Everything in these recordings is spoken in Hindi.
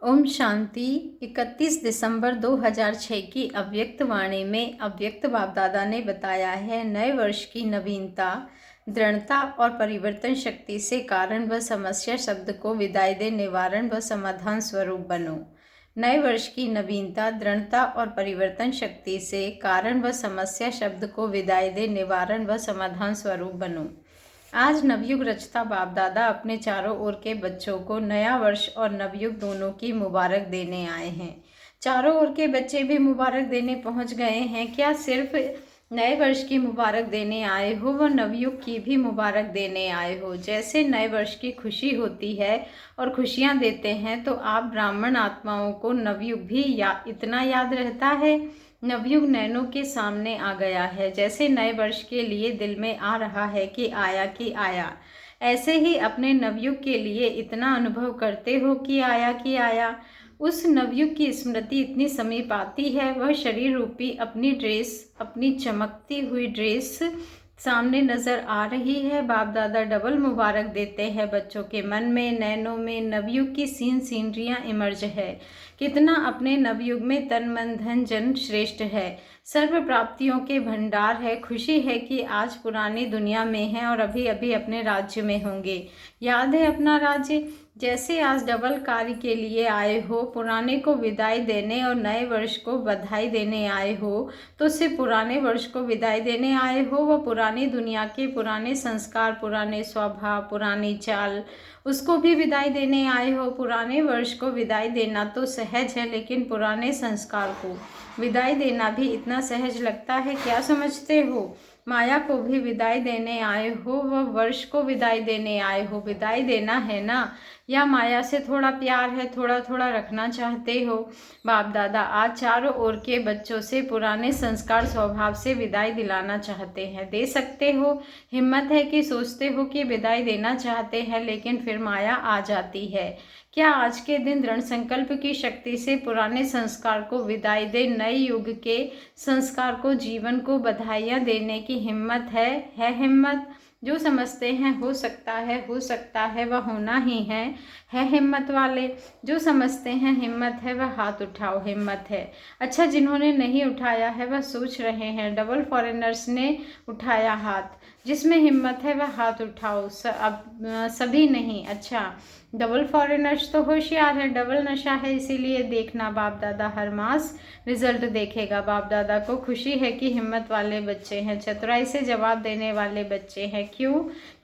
ओम शांति। 31 दिसंबर 2006 की अव्यक्त वाणी में अव्यक्त बाप दादा ने बताया है, नए वर्ष की नवीनता, दृढ़ता और परिवर्तन शक्ति से कारण व समस्या शब्द को विदाई दे निवारण व समाधान स्वरूप बनो। नए वर्ष की नवीनता, दृढ़ता और परिवर्तन शक्ति से कारण व समस्या शब्द को विदाई दे निवारण व समाधान स्वरूप बनो। आज नवयुग रचता बाप दादा अपने चारों ओर के बच्चों को नया वर्ष और नवयुग दोनों की मुबारक देने आए हैं। चारों ओर के बच्चे भी मुबारक देने पहुंच गए हैं। क्या सिर्फ नए वर्ष की मुबारक देने आए हो, व नवयुग की भी मुबारक देने आए हो? जैसे नए वर्ष की खुशी होती है और खुशियां देते हैं, तो आप ब्राह्मण आत्माओं को नवयुग भी इतना याद रहता है? नवयुग नैनों के सामने आ गया है। जैसे नए वर्ष के लिए दिल में आ रहा है कि आया, ऐसे ही अपने नवयुग के लिए इतना अनुभव करते हो कि आया। उस नवयुग की स्मृति इतनी समीप आती है, वह शरीर रूपी अपनी ड्रेस, अपनी चमकती हुई ड्रेस सामने नजर आ रही है। बाप दादा डबल मुबारक देते हैं बच्चों के मन में, नैनों में नवयुग की सीनरियां इमर्ज है। कितना अपने नवयुग में तन मन धन जन श्रेष्ठ है, सर्व प्राप्तियों के भंडार है। खुशी है कि आज पुरानी दुनिया में है और अभी अभी अपने राज्य में होंगे। याद है अपना राज्य? जैसे आज डबल कार्य के लिए आए हो, पुराने को विदाई देने और नए वर्ष को बधाई देने आए हो, तो सिर्फ पुराने वर्ष को विदाई देने आए हो, वह पुरानी दुनिया के पुराने संस्कार, पुराने स्वभाव, पुरानी चाल, उसको भी विदाई देने आए हो। पुराने वर्ष को विदाई देना तो सहज है, लेकिन पुराने संस्कार को विदाई देना भी इतना सहज लगता है? क्या समझते हो? माया को भी विदाई देने आए हो, वह वर्ष को विदाई देने आए हो। विदाई देना है ना? या माया से थोड़ा प्यार है, थोड़ा थोड़ा रखना चाहते हो? बाप दादा आज चारों ओर के बच्चों से पुराने संस्कार स्वभाव से विदाई दिलाना चाहते हैं। दे सकते हो? हिम्मत है कि सोचते हो कि विदाई देना चाहते हैं, लेकिन फिर माया आ जाती है। क्या आज के दिन दृढ़ संकल्प की शक्ति से पुराने संस्कार को विदाई दे नए युग के संस्कार को, जीवन को बधाइयाँ देने की हिम्मत है हिम्मत? जो समझते हैं हो सकता है वह होना ही है हिम्मत वाले? जो समझते हैं हिम्मत है वह हाथ उठाओ, हिम्मत है। अच्छा, जिन्होंने नहीं उठाया है वह सोच रहे हैं। डबल फॉरेनर्स ने उठाया हाथ, जिसमें हिम्मत है वह हाथ उठाओ। सभी नहीं। अच्छा, डबल फॉरेनर्स तो होशियार है, डबल नशा है, इसीलिए देखना बाप दादा हर मास रिजल्ट देखेगा। बाप दादा को खुशी है कि हिम्मत वाले बच्चे हैं, चतुराई से जवाब देने वाले बच्चे हैं। क्यों?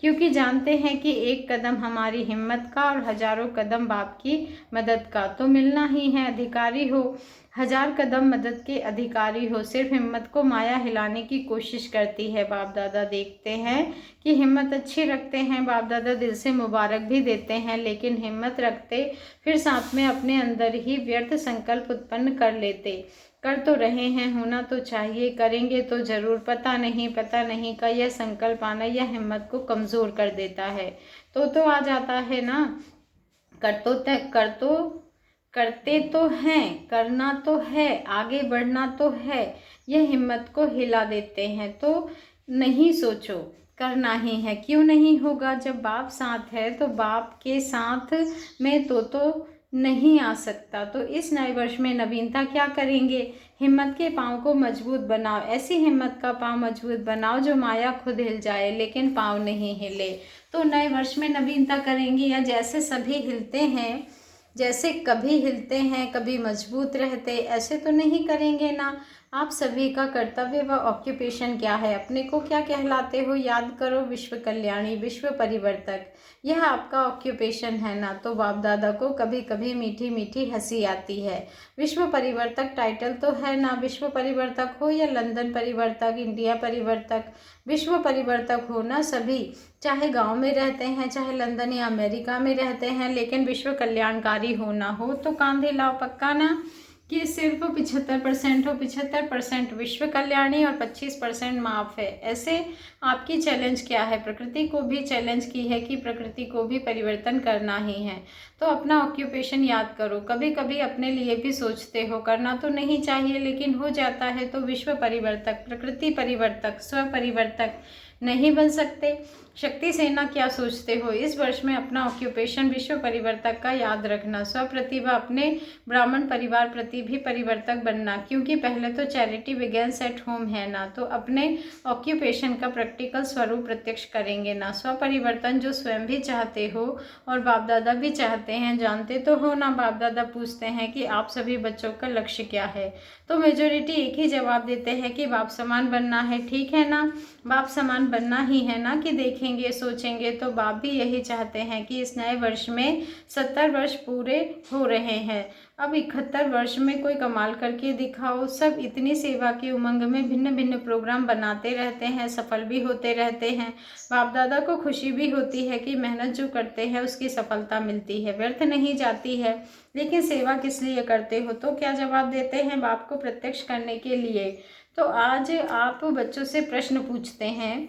क्योंकि जानते हैं कि एक कदम हमारी हिम्मत का और हजारों कदम बाप की मदद का तो मिलना ही है। अधिकारी हो, 1000 कदम मदद के अधिकारी हो। सिर्फ हिम्मत को माया हिलाने की कोशिश करती है। बाप दादा देखते हैं कि हिम्मत अच्छी रखते हैं। बाप दादा दिल से मुबारक भी देते हैं, लेकिन हिम्मत रखते फिर साथ में अपने अंदर ही व्यर्थ संकल्प उत्पन्न कर लेते। कर तो रहे हैं, होना तो चाहिए, करेंगे तो जरूर। पता नहीं का यह संकल्प आना या हिम्मत को कमजोर कर देता है। तो आ जाता है ना। करते तो हैं, करना तो है, आगे बढ़ना तो है, यह हिम्मत को हिला देते हैं। तो नहीं सोचो, करना ही है। क्यों नहीं होगा? जब बाप साथ है तो बाप के साथ में तो नहीं आ सकता। तो इस नए वर्ष में नवीनता क्या करेंगे? हिम्मत के पाँव को मजबूत बनाओ। ऐसी हिम्मत का पाँव मजबूत बनाओ जो माया खुद हिल जाए, लेकिन पाँव नहीं हिले। तो नए वर्ष में नवीनता करेंगे, या जैसे सभी हिलते हैं, जैसे कभी हिलते हैं कभी मजबूत रहते, ऐसे तो नहीं करेंगे ना। आप सभी का कर्तव्य व ऑक्यूपेशन क्या है? अपने को क्या कहलाते हो? याद करो, विश्व कल्याणी, विश्व परिवर्तक, यह आपका ऑक्यूपेशन है ना। तो बाप दादा को कभी कभी मीठी मीठी हंसी आती है। विश्व परिवर्तक टाइटल तो है ना। विश्व परिवर्तक हो या लंदन परिवर्तक, इंडिया परिवर्तक, विश्व परिवर्तक हो ना सभी। चाहे गांव में रहते हैं, चाहे लंदन या अमेरिका में रहते हैं, लेकिन विश्व कल्याणकारी होना हो तो कांधे लाओ पक्का ना। कि सिर्फ 75% हो, 75% विश्व कल्याणी और 25% माफ है। ऐसे आपकी चैलेंज क्या है? प्रकृति को भी चैलेंज की है कि प्रकृति को भी परिवर्तन करना ही है। तो अपना ऑक्यूपेशन याद करो। कभी कभी अपने लिए भी सोचते हो, करना तो नहीं चाहिए, लेकिन हो जाता है। तो विश्व परिवर्तक, प्रकृति परिवर्तक, स्व परिवर्तक नहीं बन सकते? शक्ति सेना क्या सोचते हो? इस वर्ष में अपना ऑक्यूपेशन विश्व परिवर्तक का याद रखना। स्वप्रतिभा अपने ब्राह्मण परिवार प्रति भी परिवर्तक बनना, क्योंकि पहले तो चैरिटी बिगेन्स एट होम है ना, तो अपने ऑक्यूपेशन का प्रैक्टिकल स्वरूप प्रत्यक्ष करेंगे ना। स्वपरिवर्तन जो स्वयं भी चाहते हो और बाप दादा भी चाहते हैं, जानते तो हो ना। बाप दादा पूछते हैं कि आप सभी बच्चों का लक्ष्य क्या है, तो मेजोरिटी एक ही जवाब देते हैं कि बाप समान बनना है। ठीक है ना, बाप समान बनना ही है ना, कि देखेंगे सोचेंगे तो बाप भी यही चाहते हैं कि इस नए वर्ष में 70 वर्ष पूरे हो रहे हैं, अब 71 वर्ष में कोई कमाल करके दिखाओ। सब इतनी सेवा की उमंग में भिन्न भिन्न प्रोग्राम बनाते रहते हैं, सफल भी होते रहते हैं। बाप दादा को खुशी भी होती है कि मेहनत जो करते हैं उसकी सफलता मिलती है, व्यर्थ नहीं जाती है। लेकिन सेवा किस लिए करते हो? तो क्या जवाब देते हैं बाप को प्रत्यक्ष करने के लिए। तो आज आप बच्चों से प्रश्न पूछते हैं,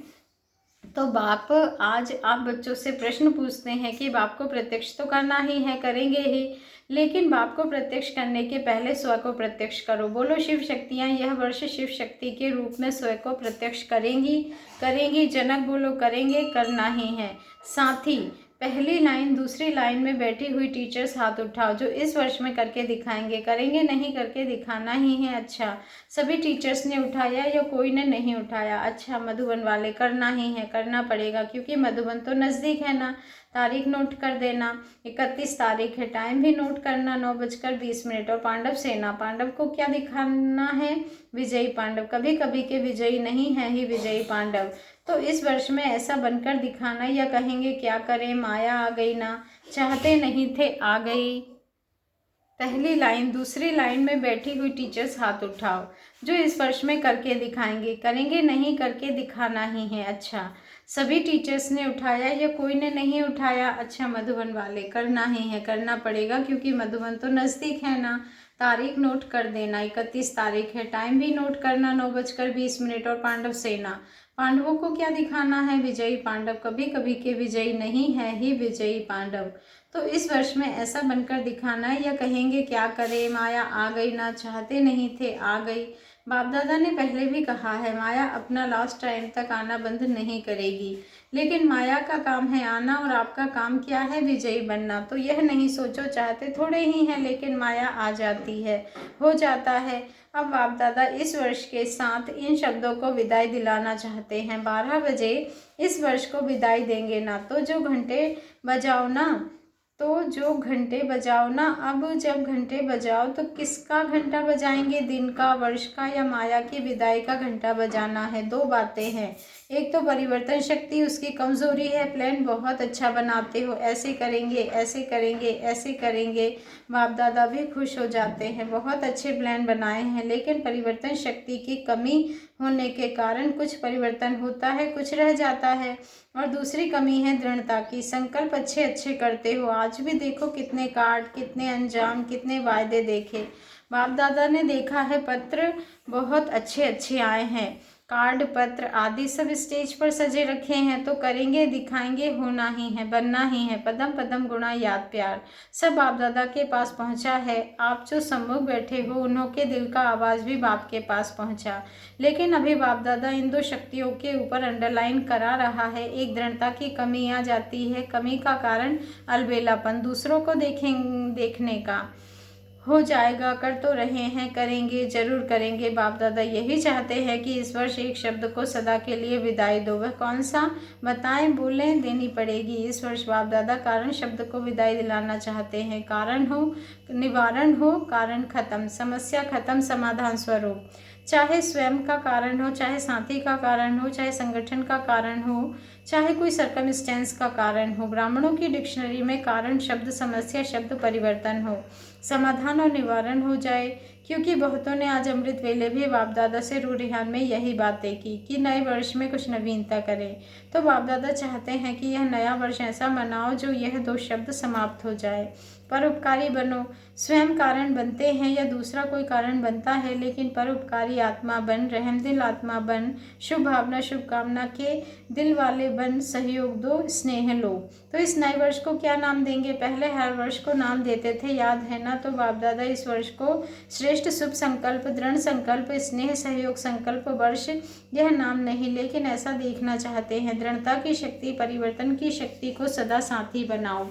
तो बाप आज आप बच्चों से प्रश्न पूछते हैं कि बाप को प्रत्यक्ष तो करना ही है, करेंगे ही, लेकिन बाप को प्रत्यक्ष करने के पहले स्व को प्रत्यक्ष करो। बोलो शिव शक्तियाँ यह वर्ष शिव शक्ति के रूप में स्व को प्रत्यक्ष करेंगी, करेंगी। जनक बोलो करेंगे, करना ही है। साथी पहली लाइन दूसरी लाइन में बैठी हुई टीचर्स हाथ उठाओ जो इस वर्ष में करके दिखाएंगे, करेंगे नहीं, करके दिखाना ही है। अच्छा, सभी टीचर्स ने उठाया या कोई ने नहीं उठाया? अच्छा, मधुबन वाले करना ही है, करना पड़ेगा क्योंकि मधुबन तो नज़दीक है ना। तारीख नोट कर देना, 31 तारीख है। टाइम भी नोट करना, 9:20। और पांडव सेना, पांडव को क्या दिखाना है? विजयी पांडव। कभी कभी के विजयी नहीं है ही विजयी पांडव। तो इस वर्ष में ऐसा बनकर दिखाना, या कहेंगे क्या करें, माया आ गई ना, चाहते नहीं थे आ गई। पहली लाइन दूसरी लाइन में बैठी हुई टीचर्स हाथ उठाओ जो इस वर्ष में करके दिखाएंगे, करेंगे नहीं, करके दिखाना ही है। अच्छा, सभी टीचर्स ने उठाया या कोई ने नहीं उठाया? अच्छा, मधुबन वाले करना ही है, करना पड़ेगा क्योंकि मधुबन तो नज़दीक है ना। तारीख नोट कर देना, 31 तारीख है। टाइम भी नोट करना, 9:20। और पांडव सेना, पांडवों को क्या दिखाना है? विजयी पांडव। कभी कभी के विजयी नहीं है ही विजयी पांडव। तो इस वर्ष में ऐसा बनकर दिखाना है, या कहेंगे क्या करें, माया आ गई ना, चाहते नहीं थे आ गई। बाप दादा ने पहले भी कहा है माया अपना लास्ट टाइम तक आना बंद नहीं करेगी, लेकिन माया का काम है आना और आपका काम क्या है? विजयी बनना। तो यह नहीं सोचो चाहते थोड़े ही हैं, लेकिन माया आ जाती है, हो जाता है। अब बाप दादा इस वर्ष के साथ इन शब्दों को विदाई दिलाना चाहते हैं। 12 बजे इस वर्ष को विदाई देंगे ना, तो जो घंटे बजाओ ना, अब जब घंटे बजाओ तो किसका घंटा बजाएंगे? दिन का, वर्ष का, या माया की विदाई का घंटा बजाना है? दो बातें हैं, एक तो परिवर्तन शक्ति उसकी कमज़ोरी है, प्लान बहुत अच्छा बनाते हो, ऐसे करेंगे ऐसे करेंगे ऐसे करेंगे, बाप दादा भी खुश हो जाते हैं, बहुत अच्छे प्लान बनाए हैं, लेकिन परिवर्तन शक्ति की कमी होने के कारण कुछ परिवर्तन होता है, कुछ रह जाता है। और दूसरी कमी है दृढ़ता की, संकल्प अच्छे अच्छे करते हो, आज भी देखो कितने कार्ड, कितने अंजाम, कितने वायदे देखे। बाप दादा ने देखा है पत्र बहुत अच्छे अच्छे आए हैं, कार्ड पत्र आदि सब स्टेज पर सजे रखे हैं, तो करेंगे दिखाएंगे, होना ही है, बनना ही है। पदम पदम गुणा याद प्यार सब बाप दादा के पास पहुंचा है। आप जो सम्मुख बैठे हो उन्हों के दिल का आवाज़ भी बाप के पास पहुंचा, लेकिन अभी बाप दादा इन दो शक्तियों के ऊपर अंडरलाइन करा रहा है। एक दृढ़ता की कमी आ जाती है, कमी का कारण अलबेलापन, दूसरों को देखने का। हो जाएगा, कर तो रहे हैं, करेंगे जरूर करेंगे। बाप दादा यही चाहते हैं कि इस वर्ष एक शब्द को सदा के लिए विदाई दो, वह कौन सा बताएं? बोलें, देनी पड़ेगी। इस वर्ष बाप दादा कारण शब्द को विदाई दिलाना चाहते हैं। कारण हो, निवारण हो, कारण खत्म, समस्या खत्म, समाधान स्वरूप। चाहे स्वयं का कारण हो, चाहे साथी का कारण हो, चाहे संगठन का कारण हो, चाहे कोई सर्कमस्टेंस का कारण हो। ब्राह्मणों की डिक्शनरी में कारण शब्द समस्या शब्द परिवर्तन हो, समाधान और निवारण हो जाए, क्योंकि बहुतों ने आज अमृत वेले भी बाप दादा से रूरिहान में यही बातें की कि नए वर्ष में कुछ नवीनता करें। तो बाप दादा चाहते हैं कि यह नया वर्ष ऐसा मनाओ जो यह दो शब्द समाप्त हो जाए। परोपकारी बनो। स्वयं कारण बनते हैं या दूसरा कोई कारण बनता है, लेकिन परोपकारी आत्मा बन, रहमदिल आत्मा बन, शुभ भावना शुभकामना के दिल वाले बन, सहयोग दो, स्नेह लो। तो इस नए वर्ष को क्या नाम देंगे? पहले हर वर्ष को नाम देते थे, याद है ना? तो बाप दादा इस वर्ष को श्रेष्ठ शुभ संकल्प, दृढ़ संकल्प, स्नेह सहयोग संकल्प वर्ष यह नाम नहीं, लेकिन ऐसा देखना चाहते हैं। दृढ़ता की शक्ति, परिवर्तन की शक्ति को सदा साथी बनाओ।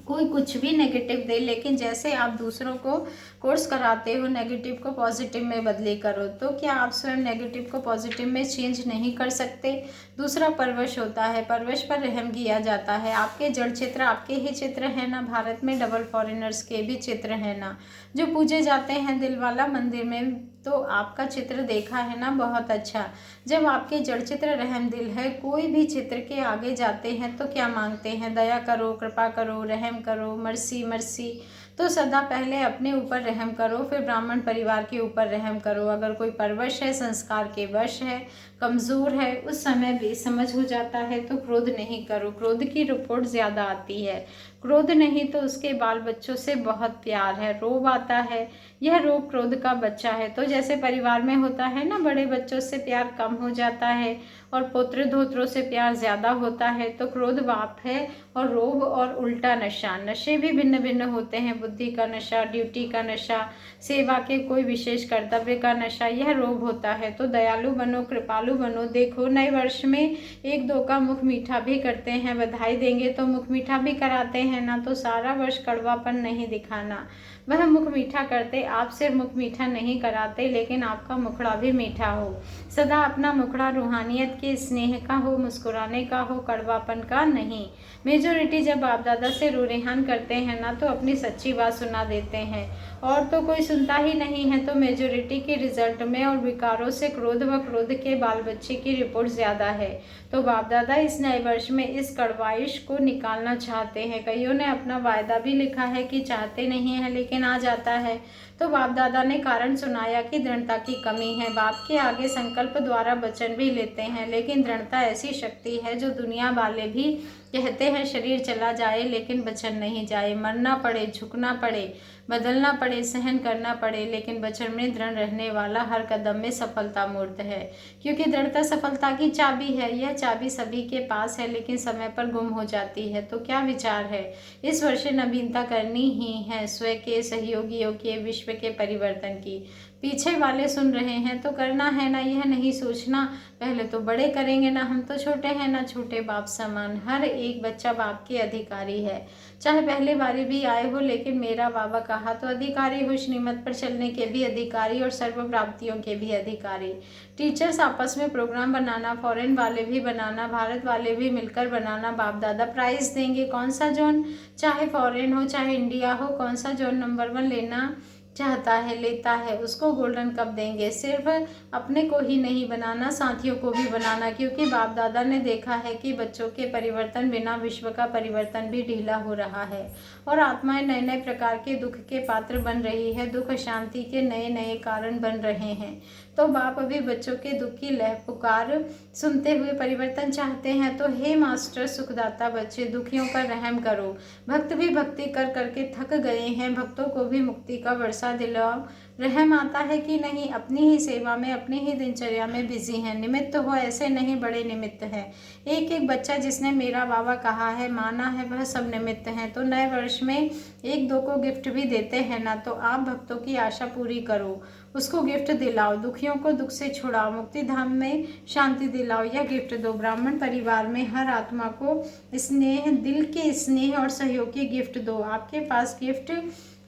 कोई कुछ भी नेगेटिव दे, लेकिन जैसे आप दूसरों को कोर्स कराते हो नेगेटिव को पॉजिटिव में बदली करो, तो क्या आप स्वयं नेगेटिव को पॉजिटिव में चेंज नहीं कर सकते? दूसरा परवश होता है, परवश पर रहम किया जाता है। आपके जड़ चित्र आपके ही चित्र है ना, भारत में डबल फॉरेनर्स के भी चित्र है ना, जो पूजे जाते हैं दिलवाला मंदिर में, तो आपका चित्र देखा है ना, बहुत अच्छा। जब आपके जड़ चित्र रहम दिल है, कोई भी चित्र के आगे जाते हैं तो क्या मांगते हैं? दया करो, कृपा करो, रहम करो, मर्सी मर्सी। तो सदा पहले अपने ऊपर रहम करो, फिर ब्राह्मण परिवार के ऊपर रहम करो। अगर कोई परवश है, संस्कार के वश है, कमज़ोर है, उस समय भी समझ हो जाता है तो क्रोध नहीं करो। क्रोध की रिपोर्ट ज़्यादा आती है, क्रोध नहीं तो उसके बाल बच्चों से बहुत प्यार है। रोब आता है, यह रोग क्रोध का बच्चा है। तो जैसे परिवार में होता है ना, बड़े बच्चों से प्यार कम हो जाता है और पुत्र धोत्रों से प्यार ज़्यादा होता है, तो क्रोध बाप है और रोब और उल्टा नशा। नशे भी भिन्न भिन्न होते हैं, बुद्धि का नशा, ड्यूटी का नशा, सेवा के कोई विशेष कर्तव्य का नशा, यह रोग होता है। तो दयालु बनो, कृपालु बनो। देखो नए वर्ष में एक दो का मुख मीठा भी करते हैं, बधाई देंगे तो मुख मीठा भी कराते हैं ना, तो सारा वर्ष कड़वापन नहीं दिखाना। वह मुख मीठा करते, आप सिर्फ मुख मीठा नहीं कराते, लेकिन आपका मुखड़ा भी मीठा हो। सदा अपना मुखड़ा रूहानियत के स्नेह का हो, मुस्कुराने का हो, कड़वापन का नहीं। मेजोरिटी जब बाप दादा से रूरेहान करते हैं ना, तो अपनी सच्ची बात सुना देते हैं, और तो कोई सुनता ही नहीं है। तो मेजोरिटी के रिजल्ट में और विकारों से क्रोध व क्रोध के बाल बच्चे की रिपोर्ट ज़्यादा है। तो बाप दादा इस नए वर्ष में इस कड़वाइश को निकालना चाहते हैं। कईयों ने अपना वायदा भी लिखा है कि चाहते नहीं है, लेकिन आ जाता है। तो बाप दादा ने कारण सुनाया कि दृढ़ता की कमी है। बाप के आगे संकल्प द्वारा वचन भी लेते हैं, लेकिन दृढ़ता ऐसी शक्ति है जो दुनिया वाले भी कहते हैं शरीर चला जाए लेकिन वचन नहीं जाए। मरना पड़े, झुकना पड़े, बदलना पड़े, सहन करना पड़े, लेकिन वचन में दृढ़ रहने वाला हर कदम में सफलता मूर्त है, क्योंकि दृढ़ता सफलता की चाबी है। यह चाबी सभी के पास है, लेकिन समय पर गुम हो जाती है। तो क्या विचार है? इस वर्ष नवीनता करनी ही है, स्वयं के, सहयोगियों के, विश्व के परिवर्तन की। पीछे वाले सुन रहे हैं तो करना है ना, यह नहीं सोचना पहले तो बड़े करेंगे ना, हम तो छोटे हैं ना, छोटे बाप समान। हर एक बच्चा बाप के अधिकारी है, चाहे पहले बारी भी आए हो, लेकिन मेरा बाबा कहा तो अधिकारी हो। श्रीमत पर चलने के भी अधिकारी और सर्व प्राप्तियों के भी अधिकारी। टीचर्स आपस में प्रोग्राम बनाना, फॉरेन वाले भी बनाना, भारत वाले भी मिलकर बनाना। बाप दादा प्राइज देंगे, कौन सा जोन, चाहे फॉरेन हो चाहे इंडिया हो, कौन सा जोन नंबर 1 लेना चाहता है, लेता है, उसको गोल्डन कप देंगे। सिर्फ अपने को ही नहीं बनाना, साथियों को भी बनाना, क्योंकि बाप दादा ने देखा है कि बच्चों के परिवर्तन बिना विश्व का परिवर्तन भी ढीला हो रहा है, और आत्माएं नए नए प्रकार के दुख के पात्र बन रही है, दुख शांति के नए नए कारण बन रहे हैं। तो बाप अभी बच्चों के दुख की लह पुकार सुनते हुए परिवर्तन चाहते हैं। तो हे मास्टर सुखदाता बच्चे, दुखियों पर रहम करो। भक्त भी भक्ति कर करके थक गए हैं, भक्तों को भी मुक्ति का वर्षा दिलाओ। रहम आता है कि नहीं? अपनी ही सेवा में, अपनी ही दिनचर्या में बिजी हैं। निमित्त हो, ऐसे नहीं, बड़े निमित्त हैं। एक एक बच्चा जिसने मेरा बाबा कहा है, माना है, वह सब निमित्त हैं। तो नए वर्ष में एक दो को गिफ्ट भी देते हैं ना, तो आप भक्तों की आशा पूरी करो, उसको गिफ्ट दिलाओ, दुखियों को दुख से छुड़ाओ, मुक्ति धाम में शांति दिलाओ, यह गिफ्ट दो। ब्राह्मण परिवार में हर आत्मा को स्नेह, दिल के स्नेह और सहयोग की गिफ्ट दो। आपके पास गिफ्ट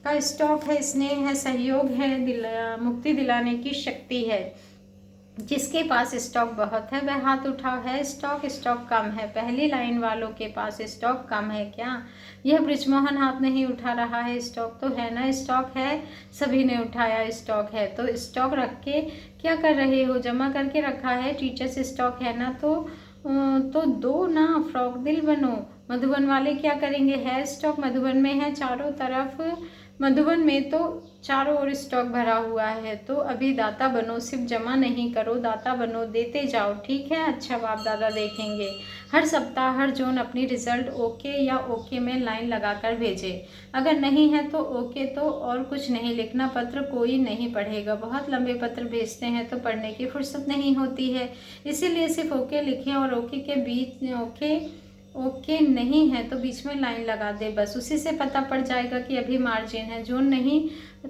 का स्टॉक है, स्नेह है, सहयोग है, मुक्ति दिलाने की शक्ति है। जिसके पास स्टॉक बहुत है वह हाथ उठाओ। है स्टॉक कम है? पहली लाइन वालों के पास स्टॉक कम है क्या? यह ब्रिजमोहन हाथ नहीं उठा रहा है, स्टॉक तो है ना, स्टॉक है, सभी ने उठाया, स्टॉक है। तो स्टॉक रख के क्या कर रहे हो? जमा करके रखा है। टीचर्स स्टॉक है ना, तो दो ना, फ्रॉक दिल बनो, मधुबन वाले क्या करेंगे, है स्टॉक मधुबन में है चारों तरफ, मधुबन में तो चारों ओर स्टॉक भरा हुआ है। तो अभी दाता बनो, सिर्फ जमा नहीं करो, दाता बनो, देते जाओ, ठीक है। अच्छा बाप दादा देखेंगे। हर सप्ताह हर जोन अपनी रिजल्ट ओके या ओके में लाइन लगाकर भेजे। अगर नहीं है तो ओके, तो और कुछ नहीं लिखना, पत्र कोई नहीं पढ़ेगा। बहुत लंबे पत्र भेजते हैं तो पढ़ने की फुर्सत नहीं होती है, इसीलिए सिर्फ ओके लिखें और ओके के बीच ओके नहीं है तो बीच में लाइन लगा दे, बस उसी से पता पड़ जाएगा कि अभी मार्जिन है। जोन नहीं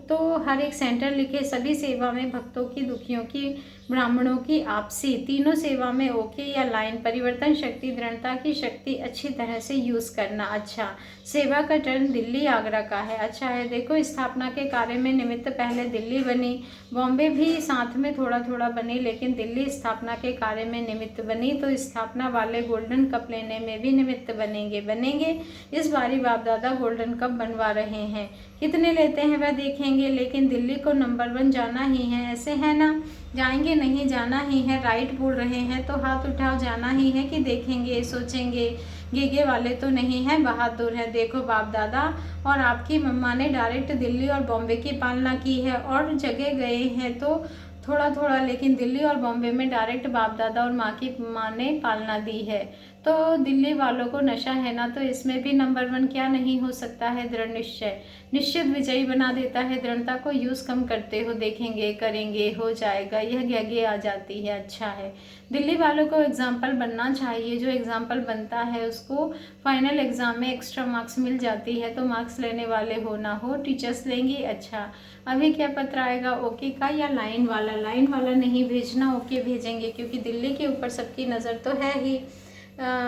तो हर एक सेंटर लिखे। सभी सेवा में भक्तों की, दुखियों की, ब्राह्मणों की, आपसी, तीनों सेवा में ओके या लाइन। परिवर्तन शक्ति, दृढ़ता की शक्ति अच्छी तरह से यूज़ करना। अच्छा, सेवा का टर्न दिल्ली आगरा का है। अच्छा है, देखो स्थापना के कार्य में निमित्त पहले दिल्ली बनी, बॉम्बे भी साथ में थोड़ा थोड़ा बनी, लेकिन दिल्ली स्थापना के कार्य में निमित्त बनी। तो स्थापना वाले गोल्डन कप लेने में भी निमित्त बनेंगे। इस बारी बाप दादा गोल्डन कप बनवा रहे हैं, कितने लेते हैं वह देखेंगे, लेकिन दिल्ली को नंबर 1 जाना ही है। ऐसे है ना, जाएंगे नहीं, जाना ही है। राइट बोल रहे हैं तो हाथ उठाओ, जाना ही है कि देखेंगे, सोचेंगे। गेगे वाले तो नहीं है, बहादुर है। देखो बाप दादा और आपकी मम्मा ने डायरेक्ट दिल्ली और बॉम्बे की पालना की है, और जगह गए हैं तो थोड़ा थोड़ा, लेकिन दिल्ली और बॉम्बे में डायरेक्ट बाप दादा और माँ ने पालना दी है। तो दिल्ली वालों को नशा है ना, तो इसमें भी नंबर 1 क्या नहीं हो सकता है, दृढ़ निश्चय। निश्चित विजयी बना देता है। दृढ़ता को यूज़ कम करते हो, देखेंगे, करेंगे, हो जाएगा, यह गैगे आ जाती है। अच्छा है, दिल्ली वालों को एग्जाम्पल बनना चाहिए। जो एग्जाम्पल बनता है उसको फाइनल एग्जाम में एक्स्ट्रा मार्क्स मिल जाती है। तो मार्क्स लेने वाले हो ना हो, टीचर्स लेंगी। अच्छा, अभी क्या पत्र आएगा, ओके का या लाइन वाला? लाइन वाला नहीं भेजना, ओके भेजेंगे, क्योंकि दिल्ली के ऊपर सबकी नज़र तो है ही।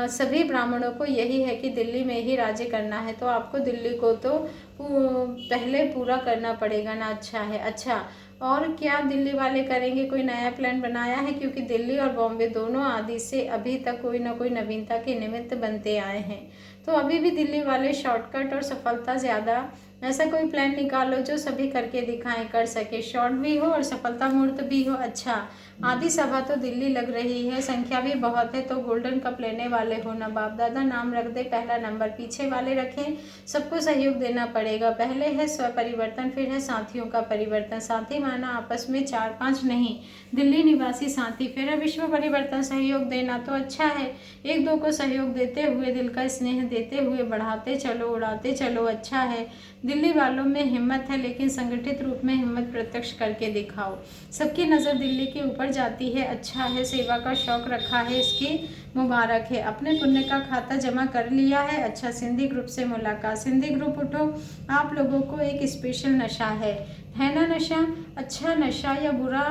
सभी ब्राह्मणों को यही है कि दिल्ली में ही राज्य करना है, तो आपको दिल्ली को तो पहले पूरा करना पड़ेगा ना। अच्छा है। अच्छा, और क्या दिल्ली वाले करेंगे, कोई नया प्लान बनाया है? क्योंकि दिल्ली और बॉम्बे दोनों आदि से अभी तक कोई ना कोई नवीनता के निमित्त बनते आए हैं, तो अभी भी दिल्ली वाले शॉर्टकट और सफलता ज़्यादा, ऐसा कोई प्लान निकालो जो सभी करके दिखाएं, कर सके, शॉर्ट भी हो और सफलता मूर्त भी हो। अच्छा, आधी सभा तो दिल्ली लग रही है, संख्या भी बहुत है, तो गोल्डन कप लेने वाले हो ना बाप दादा। नाम रख दे, पहला नंबर पीछे वाले रखें, सबको सहयोग देना पड़ेगा। पहले है स्व परिवर्तन, फिर है साथियों का परिवर्तन। साथी माना आपस में 4-5 नहीं, दिल्ली निवासी साथी। फिर है विश्व परिवर्तन, सहयोग देना। तो अच्छा है, एक दो को सहयोग देते हुए, दिल का स्नेह देते हुए बढ़ाते चलो, उड़ाते चलो। अच्छा है, दिल्ली वालों में हिम्मत है, लेकिन संगठित रूप में हिम्मत प्रत्यक्ष करके दिखाओ। सबकी नज़र दिल्ली के ऊपर जाती है। अच्छा है, सेवा का शौक रखा है, इसकी मुबारक है। अपने पुण्य का खाता जमा कर लिया है। अच्छा, सिंधी ग्रुप से मुलाकात। सिंधी ग्रुप उठो, आप लोगों को एक स्पेशल नशा है ना नशा? अच्छा नशा या बुरा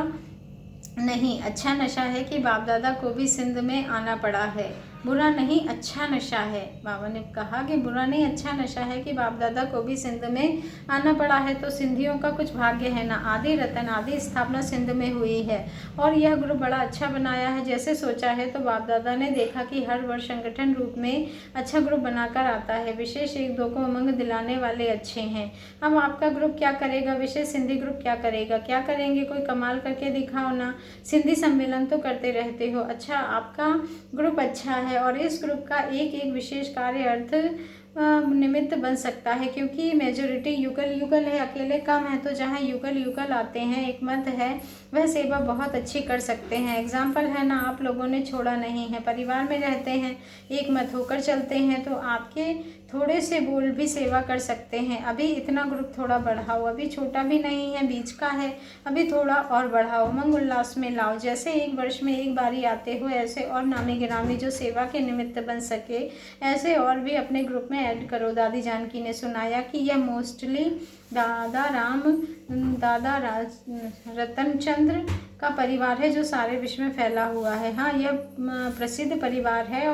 नहीं, अच्छा नशा है कि बाप दादा को भी सिंध में आना पड़ा है। बुरा नहीं, अच्छा नशा है। बाबा ने कहा कि बुरा नहीं, अच्छा नशा है कि बाप दादा को भी सिंध में आना पड़ा है। तो सिंधियों का कुछ भाग्य है ना। आदि रतन, आदि स्थापना सिंध में हुई है, और यह ग्रुप बड़ा अच्छा बनाया है जैसे सोचा है। तो बाप दादा ने देखा कि हर वर्ष संगठन रूप में अच्छा ग्रुप बनाकर आता है। विशेष 1-2 को उमंग दिलाने वाले अच्छे हैं। अब आपका ग्रुप क्या करेगा, विशेष सिंधी ग्रुप क्या करेगा, क्या करेंगे, कोई कमाल करके दिखाओ ना। सिंधी सम्मेलन तो करते रहते हो। अच्छा, आपका ग्रुप अच्छा है, और इस ग्रुप का एक एक विशेष कार्य अर्थ निमित्त बन सकता है, क्योंकि मेजोरिटी युगल है, अकेले कम है। तो जहाँ युगल आते हैं, एक मत है, वह सेवा बहुत अच्छी कर सकते हैं। एग्जाम्पल है ना, आप लोगों ने छोड़ा नहीं है, परिवार में रहते हैं, एक मत होकर चलते हैं, तो आपके थोड़े से बोल भी सेवा कर सकते हैं। अभी इतना ग्रुप थोड़ा बढ़ाओ, अभी छोटा भी नहीं है, बीच का है, अभी थोड़ा और बढ़ाओ, उमंग उल्लास में लाओ। जैसे एक वर्ष में एक बारी आते हो, ऐसे और नामी गिरामी जो सेवा के निमित्त बन सके, ऐसे और भी अपने ग्रुप में ऐड करो। दादी जानकी ने सुनाया कि यह मोस्टली दादा रतनचंद्र का परिवार है, जो सारे विश्व में फैला हुआ है। हाँ, यह प्रसिद्ध परिवार है,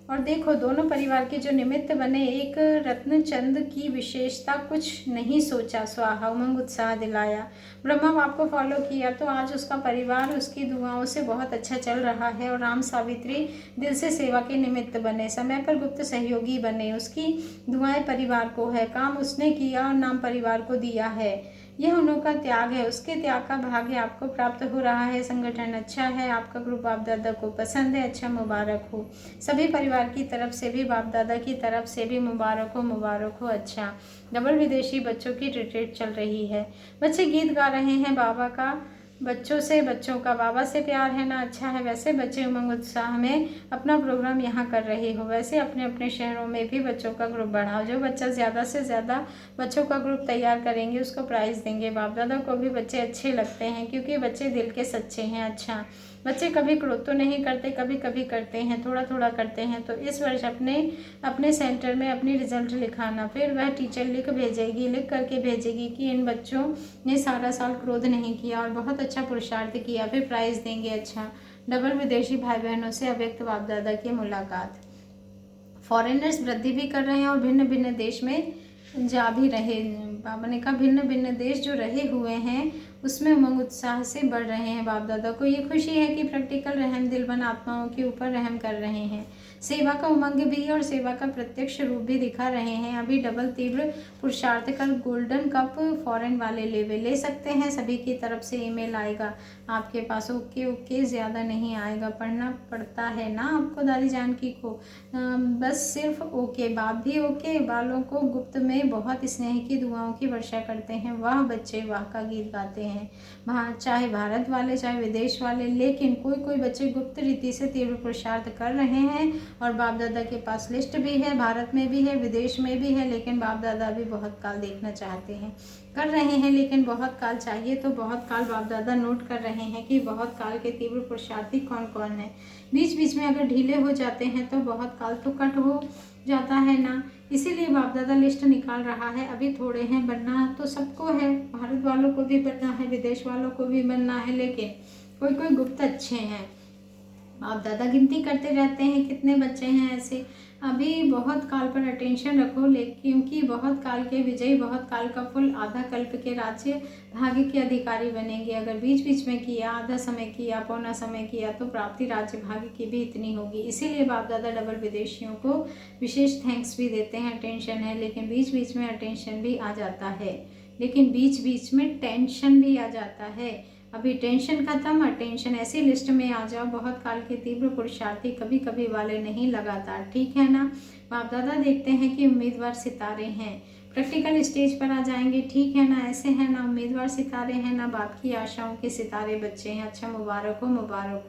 और देखो दोनों परिवार के जो निमित्त बने, एक रत्नचंद की विशेषता, कुछ नहीं सोचा, स्वाहा, उमंग उत्साह दिलाया, ब्रह्मा बाप को फॉलो किया, तो आज उसका परिवार उसकी दुआओं से बहुत अच्छा चल रहा है। और राम सावित्री दिल से सेवा के निमित्त बने, समय पर गुप्त सहयोगी बने, उसकी दुआएं परिवार को है, काम उसने किया और नाम परिवार को दिया है। यह उनका त्याग है, उसके त्याग का भाग्य आपको प्राप्त हो रहा है। संगठन अच्छा है, आपका ग्रुप बाप दादा को पसंद है, अच्छा मुबारक हो। सभी परिवार की तरफ से भी, बाप दादा की तरफ से भी मुबारक हो। अच्छा, डबल विदेशी बच्चों की रिट्रीट चल रही है। बच्चे गीत गा रहे हैं बाबा का, बच्चों का बाबा से प्यार है ना, अच्छा है। वैसे बच्चे उमंग उत्साह में अपना प्रोग्राम यहाँ कर रहे हो। वैसे अपने अपने शहरों में भी बच्चों का ग्रुप बढ़ाओ। जो बच्चा ज़्यादा से ज़्यादा बच्चों का ग्रुप तैयार करेंगे उसको प्राइज़ देंगे। बाप दादा को भी बच्चे अच्छे लगते हैं क्योंकि बच्चे दिल के सच्चे हैं। अच्छा, बच्चे कभी क्रोध तो नहीं करते, कभी कभी करते हैं, थोड़ा थोड़ा करते हैं। तो इस वर्ष अपने सेंटर में अपनी रिजल्ट लिखाना, फिर वह टीचर लिख करके भेजेगी कि इन बच्चों ने सारा साल क्रोध नहीं किया और बहुत अच्छा पुरुषार्थ किया, फिर प्राइज़ देंगे। अच्छा, डबल विदेशी भाई बहनों से अव्यक्त बाप दादा की मुलाकात। फॉरेनर्स वृद्धि भी कर रहे हैं और भिन्न भिन्न देश में जा भी रहे। बाबा ने कहा भिन्न भिन्न देश जो रहे हुए हैं उसमें उमंग उत्साह से बढ़ रहे हैं। बाप दादा को ये खुशी है कि प्रैक्टिकल रहम दिलबन आत्माओं के ऊपर रहम कर रहे हैं। सेवा का उमंग भी और सेवा का प्रत्यक्ष रूप भी दिखा रहे हैं। अभी डबल तीव्र पुरुषार्थ का गोल्डन कप फॉरेन वाले ले सकते हैं। सभी की तरफ से ईमेल आएगा आपके पास। ओके ज़्यादा नहीं आएगा, पढ़ना पड़ता है ना आपको दादी जानकी को। बस सिर्फ ओके। बाप भी ओके। बालों को गुप्त में बहुत स्नेह की दुआओं की वर्षा करते हैं। वाह बच्चे वाह का गीत गाते हैं, चाहे भारत वाले चाहे विदेश वाले। लेकिन कोई बच्चे गुप्त रीति से तीव्र पुरुषार्थ कर रहे हैं और बाप दादा के पास लिस्ट भी है, भारत में भी है, विदेश में भी है। लेकिन बाप दादा भी बहुत काल देखना चाहते हैं, कर रहे हैं। लेकिन बहुत काल चाहिए तो बहुत काल बाप दादा नोट कर रहे हैं कि बहुत काल के तीव्र पुरुषार्थी कौन कौन है। बीच बीच में अगर ढीले हो जाते हैं तो बहुत काल तो कट हो जाता है ना। इसीलिए बाप दादा लिस्ट निकाल रहा है। अभी थोड़े हैं, बनना तो सबको है, भारत वालों को भी बनना है, विदेश वालों को भी बनना है। लेकिन कोई गुप्त अच्छे हैं। बाप दादा गिनती करते रहते हैं कितने बच्चे हैं ऐसे। अभी बहुत काल पर अटेंशन रखो, लेकिन क्योंकि बहुत काल के विजयी, बहुत काल का फुल आधा कल्प के राज्य भाग्य के अधिकारी बनेंगे। अगर बीच बीच में किया, आधा समय किया, पौना समय किया तो प्राप्ति राज्य भाग्य की भी इतनी होगी। इसीलिए बाप दादा डबल विदेशियों को विशेष थैंक्स भी देते हैं। टेंशन है लेकिन बीच बीच में अटेंशन भी आ जाता है, लेकिन बीच बीच में टेंशन भी आ जाता है। अभी टेंशन खत्म, अटेंशन ऐसी लिस्ट में आ जाओ। बहुत काल के तीव्र पुरुषार्थी कभी कभी वाले नहीं, लगातार, ठीक है ना। बाप दादा देखते हैं कि उम्मीदवार सितारे हैं, प्रैक्टिकल स्टेज पर आ जाएंगे, ठीक है ना। ऐसे हैं ना उम्मीदवार सितारे हैं ना बाप की आशाओं के सितारे बच्चे हैं। अच्छा, मुबारक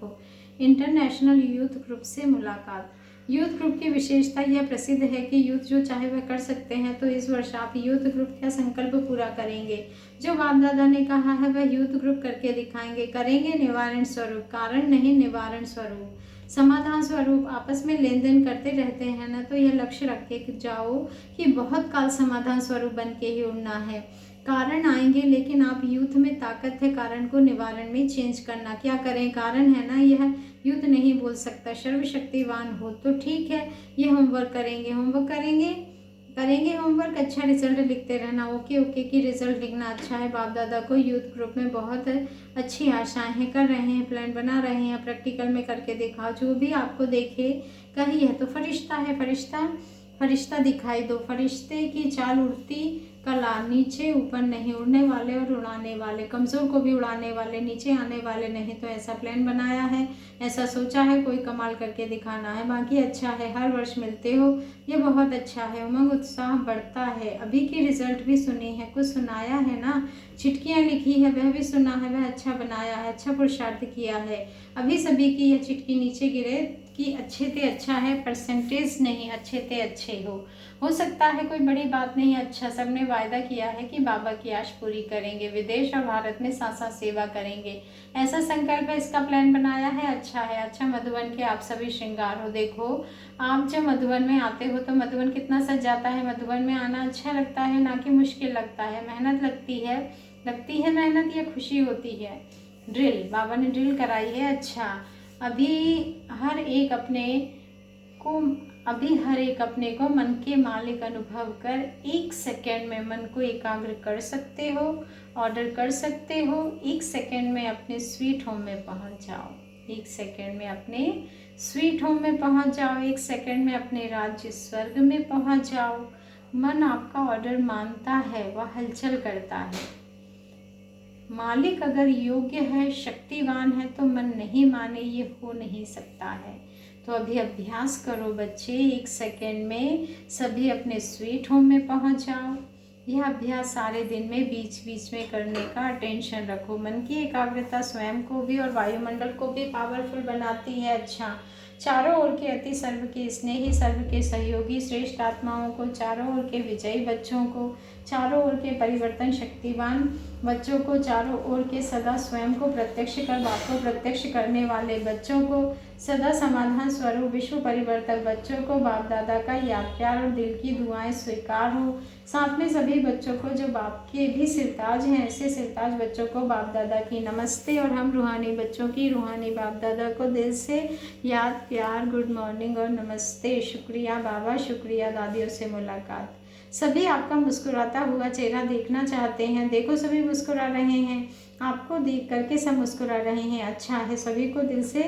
हो। इंटरनेशनल यूथ ग्रुप से मुलाकात। यूथ ग्रुप की विशेषता यह प्रसिद्ध है कि यूथ जो चाहे वह कर सकते हैं। तो इस वर्ष आप यूथ ग्रुप का संकल्प पूरा करेंगे। जो बाप दादा ने कहा है वह यूथ ग्रुप करके दिखाएंगे, करेंगे निवारण स्वरूप, कारण नहीं निवारण स्वरूप, समाधान स्वरूप। आपस में लेन देन करते रहते हैं ना, तो यह लक्ष्य रख के जाओ कि बहुत काल समाधान स्वरूप बन के ही उड़ना है। कारण आएंगे लेकिन आप यूथ में ताकत है कारण को निवारण में चेंज करना। क्या करें, कारण है ना, यह यूथ नहीं बोल सकता। सर्वशक्तिवान हो तो ठीक है, ये होमवर्क करेंगे होमवर्क, अच्छा रिजल्ट लिखते रहना। ओके की रिजल्ट लिखना। अच्छा है, बाप दादा को यूथ ग्रुप में बहुत अच्छी आशाएं हैं, कर रहे हैं, प्लान बना रहे हैं, प्रैक्टिकल में करके दिखाओ। जो भी आपको देखे कही है तो फरिश्ता है, फरिश्ता दिखाई दो। फरिश्ते की चाल उड़ती कला, नीचे ऊपर नहीं, उड़ने वाले और उड़ाने वाले, कमज़ोर को भी उड़ाने वाले, नीचे आने वाले नहीं। तो ऐसा प्लान बनाया है, ऐसा सोचा है, कोई कमाल करके दिखाना है। बाकी अच्छा है, हर वर्ष मिलते हो, ये बहुत अच्छा है। उमंग उत्साह बढ़ता है। अभी की रिजल्ट भी सुनी है, कुछ सुनाया है ना, चिट्ठियाँ लिखी है वह भी सुना है, वह अच्छा बनाया है, अच्छा पुरुषार्थ किया है। अभी सभी की यह चिट्ठी नीचे गिरे कि अच्छे ते अच्छा है, परसेंटेज नहीं, अच्छे ते अच्छे हो सकता है कोई बड़ी बात नहीं। अच्छा, सबने वायदा किया है कि बाबा की आश पूरी करेंगे, विदेश और भारत में साथ साथ सेवा करेंगे, ऐसा संकल्प है, इसका प्लान बनाया है। अच्छा है। अच्छा, मधुबन के आप सभी श्रृंगार हो। देखो, आप जब मधुबन में आते हो तो मधुबन कितना सज जाता है। मधुबन में आना अच्छा लगता है ना कि मुश्किल लगता है, मेहनत लगती है मेहनत, या खुशी होती है। ड्रिल, बाबा ने ड्रिल कराई है। अच्छा, अभी हर एक अपने को मन के मालिक अनुभव कर 1 सेकेंड में मन को एकाग्र कर सकते हो, ऑर्डर कर सकते हो। 1 सेकेंड में अपने स्वीट होम में पहुंच जाओ। 1 सेकेंड में अपने स्वीट होम में पहुंच जाओ। 1 सेकेंड में अपने राज्य स्वर्ग में पहुंच जाओ। मन आपका ऑर्डर मानता है, वह हलचल करता है। मालिक अगर योग्य है, शक्तिवान है तो मन नहीं माने ये हो नहीं सकता है। तो अभी अभ्यास करो बच्चे, 1 सेकेंड में सभी अपने स्वीट होम में पहुंच जाओ। यह अभ्यास सारे दिन में बीच बीच में करने का अटेंशन रखो। मन की एकाग्रता स्वयं को भी और वायुमंडल को भी पावरफुल बनाती है। अच्छा, चारों ओर के अति सर्व के स्नेही, सर्व के सहयोगी श्रेष्ठ आत्माओं को, चारों ओर के विजयी बच्चों को, चारों ओर के परिवर्तन शक्तिवान बच्चों को, चारों ओर के सदा स्वयं को प्रत्यक्ष कर बाप को प्रत्यक्ष करने वाले बच्चों को, सदा समाधान स्वरूप विश्व परिवर्तक बच्चों को बाप दादा का याद प्यार और दिल की दुआएं स्वीकार हो। साथ में सभी बच्चों को जो बाप के भी सिरताज हैं, ऐसे सिरताज बच्चों को बाप दादा की नमस्ते, और हम रूहानी बच्चों की रूहानी बाप दादा को दिल से याद प्यार, गुड मॉर्निंग और नमस्ते। शुक्रिया बाबा, शुक्रिया दादियों से मुलाकात। सभी आपका मुस्कुराता हुआ चेहरा देखना चाहते हैं। देखो सभी मुस्कुरा रहे हैं, आपको देख करके सब मुस्कुरा रहे हैं। अच्छा है, सभी को दिल से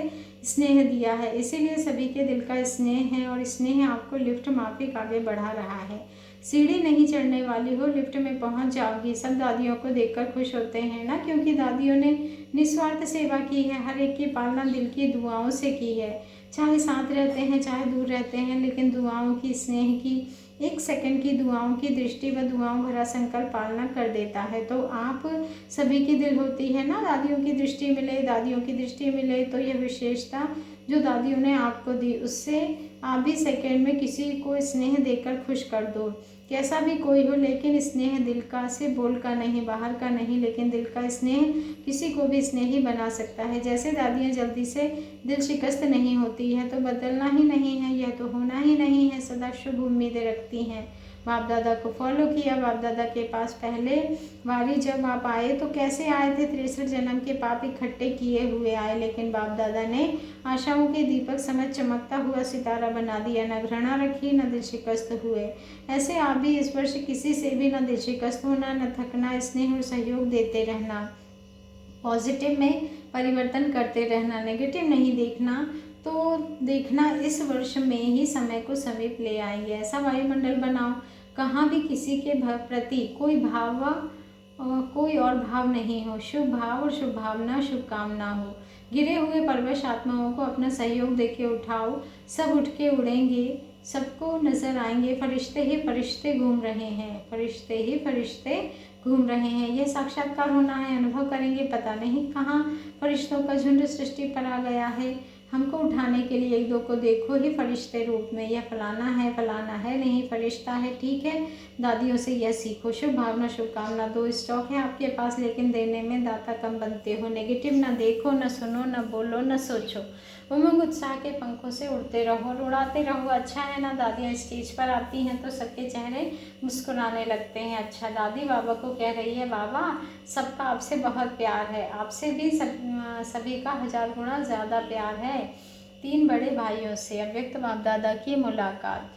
स्नेह दिया है, इसीलिए सभी के दिल का स्नेह है और स्नेह आपको लिफ्ट माफिक आगे बढ़ा रहा है। सीढ़ी नहीं चढ़ने वाली हो, लिफ्ट में पहुंच जाओगी। सब दादियों को देखकर खुश होते हैं ना, क्योंकि दादियों ने निस्वार्थ सेवा की है, हर एक की पालना दिल की दुआओं से की है। चाहे साथ रहते हैं चाहे दूर रहते हैं, लेकिन दुआओं की, स्नेह की, 1 सेकंड की दुआओं की दृष्टि व दुआओं भरा संकल्प पालना कर देता है। तो आप सभी की दिल होती है ना, दादियों की दृष्टि मिले, दादियों की दृष्टि मिले तो यह विशेषता जो दादियों ने आपको दी, उससे आप भी सेकंड में किसी को स्नेह देकर खुश कर दो। कैसा भी कोई हो, लेकिन स्नेह दिल का, से बोल का नहीं, बाहर का नहीं, लेकिन दिल का स्नेह किसी को भी स्नेही बना सकता है। जैसे दादियाँ जल्दी से दिल शिकस्त नहीं होती है, तो बदलना ही नहीं है, यह तो होना ही नहीं है, सदा शुभ उम्मीदें रखती हैं। बाप दादा को फॉलो किया। बाप दादा के पास पहले बारी जब आप आए तो कैसे आए थे? 63 जन्म के पाप इकट्ठे किए हुए आए, लेकिन बाप दादा ने आशाओं के दीपक समझ चमकता हुआ सितारा बना दिया। न घृणा रखी, न दिल शिकस्त हुए। ऐसे आप भी इस वर्ष किसी से भी न दिल शिकस्त होना, न थकना, स्नेह और सहयोग देते रहना, पॉजिटिव में परिवर्तन करते रहना, नेगेटिव नहीं देखना। तो देखना इस वर्ष में ही समय को समीप ले आएंगे। ऐसा वायुमंडल बनाओ कहाँ भी किसी के प्रति कोई कोई और भाव नहीं हो, शुभ भाव और शुभ भावना, शुभकामना हो। गिरे हुए परवश आत्माओं को अपना सहयोग देके उठाओ, सब उठ के उड़ेंगे, सबको नजर आएंगे। फरिश्ते ही फरिश्ते घूम रहे हैं, फरिश्ते ही फरिश्ते घूम रहे हैं। यह साक्षात्कार होना है, अनुभव करेंगे। पता नहीं कहाँ फरिश्तों का झुंड सृष्टि पर आ गया है। हमको उठाने के लिए 1-2 को देखो ही फरिश्ते रूप में। यह फलाना है नहीं, फरिश्ता है, ठीक है। दादियों से यह सीखो। शुभ भावना, शुभकामना 2 स्टॉक है आपके पास, लेकिन देने में दाता कम बनते हो। नेगेटिव ना देखो, न सुनो, न बोलो, न सोचो। उमंग उत्साह के पंखों से उड़ते रहो और उड़ाते रहो। अच्छा है ना, दादियाँ स्टेज पर आती हैं तो सबके चेहरे मुस्कुराने लगते हैं। अच्छा, दादी बाबा को कह रही है, बाबा सबका आपसे बहुत प्यार है, आपसे भी सभी का 1000 गुना ज़्यादा प्यार है। 3 बड़े भाइयों से अव्यक्त बाप दादा की मुलाकात।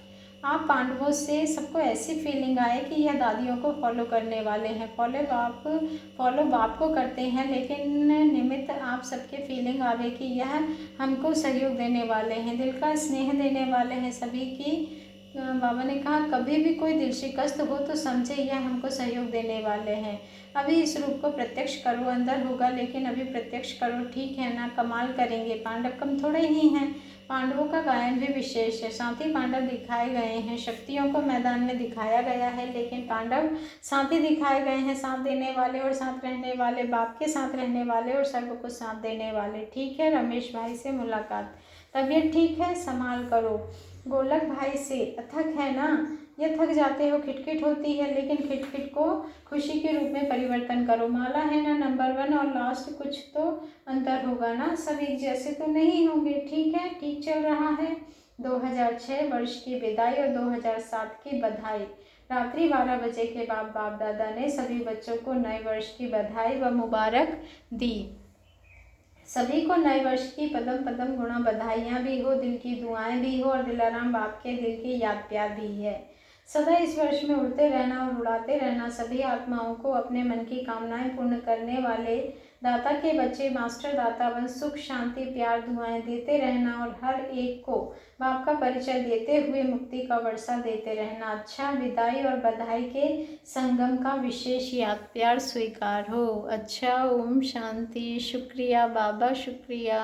आप पांडवों से सबको ऐसी फीलिंग आए कि यह दादियों को फॉलो करने वाले हैं, फॉलो बाप को करते हैं, लेकिन निमित्त आप सबके फीलिंग आवे कि यह हमको सहयोग देने वाले हैं, दिल का स्नेह देने वाले हैं सभी की। बाबा ने कहा कभी भी कोई दिल शिकस्त हो तो समझे यह हमको सहयोग देने वाले हैं। अभी इस रूप को प्रत्यक्ष करो, अंदर होगा लेकिन अभी प्रत्यक्ष करो, ठीक है ना। कमाल करेंगे। पांडव कम थोड़े ही हैं, पांडवों का गायन भी विशेष है। साथी पांडव दिखाए गए हैं, शक्तियों को मैदान में दिखाया गया है, लेकिन पांडव साथी दिखाए गए हैं, साथ देने वाले और साथ रहने वाले, बाप के साथ रहने वाले और सर्व को साथ देने वाले। ठीक है, रमेश भाई से मुलाकात। तबीयत ठीक है, संभाल करो। गोलक भाई से अथक है ना, यह थक जाते हो, खिटखिट होती है, लेकिन खिटखिट को खुशी के रूप में परिवर्तन करो। माला है ना, नंबर 1 और लास्ट, कुछ तो अंतर होगा ना, सब एक जैसे तो नहीं होंगे। ठीक है, ठीक चल रहा है। 2006 वर्ष की विदाई और 2007 की बधाई। रात्रि 12 बजे के बाद बाप दादा ने सभी बच्चों को नए वर्ष की बधाई व मुबारक दी। सभी को नए वर्ष की पदम पदम गुणा बधाइयाँ भी हो, दिल की दुआएं भी हो और दिलाराम बाप के दिल की याद प्यार भी है। सदा इस वर्ष में उड़ते रहना और उड़ाते रहना। सभी आत्माओं को अपने मन की कामनाएं पूर्ण करने वाले दाता के बच्चे मास्टर दाता बन सुख शांति प्यार दुआएं देते रहना और हर एक को बाप का परिचय देते हुए मुक्ति का वर्षा देते रहना। अच्छा, विदाई और बधाई के संगम का विशेष याद प्यार स्वीकार हो। अच्छा, ओम शांति। शुक्रिया बाबा, शुक्रिया।